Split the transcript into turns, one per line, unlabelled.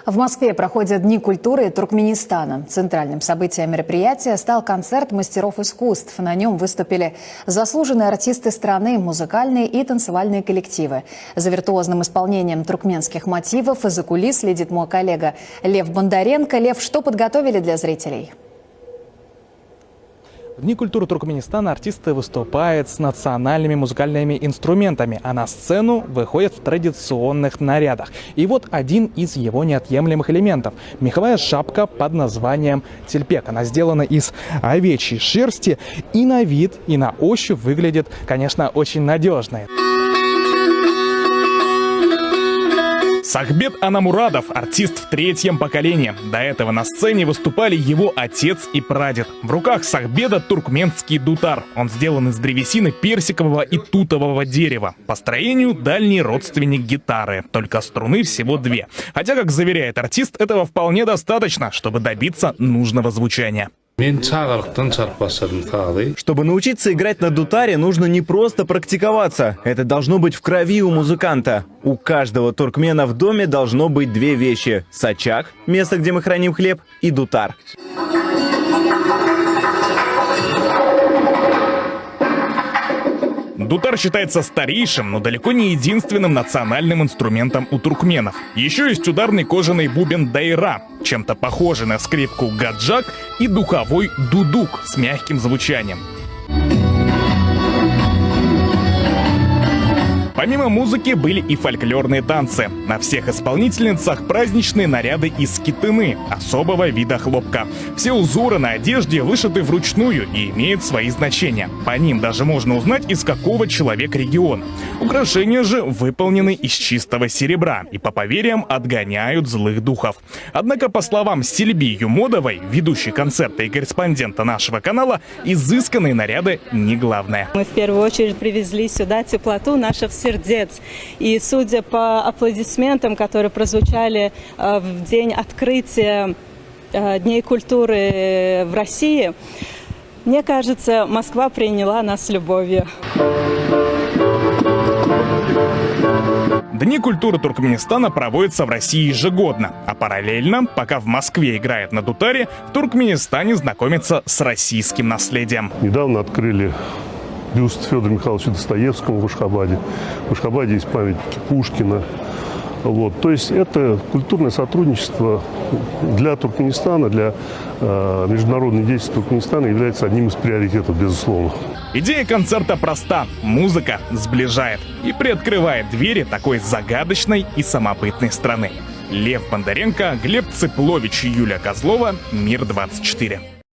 В Москве проходят Дни культуры Туркменистана. Центральным событием мероприятия стал концерт мастеров искусств. На нем выступили заслуженные артисты страны, музыкальные и танцевальные коллективы. За виртуозным исполнением туркменских мотивов из-за кулис следит мой коллега Лев Бондаренко. Лев, что подготовили для зрителей?
В Дни культуры Туркменистана артисты выступают с национальными музыкальными инструментами, а на сцену выходят в традиционных нарядах. И вот один из его неотъемлемых элементов – меховая шапка под названием тельпек. Она сделана из овечьей шерсти и на вид, и на ощупь выглядит, конечно, очень надежной. Сахбет Анамурадов – артист в третьем поколении. До этого на сцене выступали его отец и прадед. В руках Сахбеда туркменский дутар. Он сделан из древесины персикового и тутового дерева. По строению дальний родственник гитары. Только струны всего две. Хотя, как заверяет артист, этого вполне достаточно, чтобы добиться нужного звучания.
Чтобы научиться играть на дутаре, нужно не просто практиковаться. Это должно быть в крови у музыканта. У каждого туркмена в доме должно быть две вещи. Сачак, место, где мы храним хлеб, и дутар.
Дутар считается старейшим, но далеко не единственным национальным инструментом у туркменов. Еще есть ударный кожаный бубен дайра, чем-то похожий на скрипку гаджак, и духовой дудук с мягким звучанием. Помимо музыки были и фольклорные танцы. На всех исполнительницах праздничные наряды из китыны, особого вида хлопка. Все узоры на одежде вышиты вручную и имеют свои значения. По ним даже можно узнать, из какого человек региона. Украшения же выполнены из чистого серебра и, по поверьям, отгоняют злых духов. Однако, по словам Сильби Юмодовой, ведущей концерта и корреспондента нашего канала, изысканные наряды не главное.
Мы в первую очередь привезли сюда теплоту наших сердец. И судя по аплодисментам, которые прозвучали в день открытия Дней культуры в России, мне кажется, Москва приняла нас с любовью.
Дни культуры Туркменистана проводятся в России ежегодно, а параллельно, пока в Москве играет на дутаре, в Туркменистане знакомятся с российским наследием.
Недавно открыли бюст Федора Михайловича Достоевского в Ашхабаде. В Ашхабаде есть памятники Пушкина. То есть это культурное сотрудничество для Туркменистана, для международной деятельности Туркменистана является одним из приоритетов, безусловно.
Идея концерта проста. Музыка сближает и приоткрывает двери такой загадочной и самобытной страны. Лев Бондаренко, Глеб Цыплович и Юлия Козлова. Мир 24.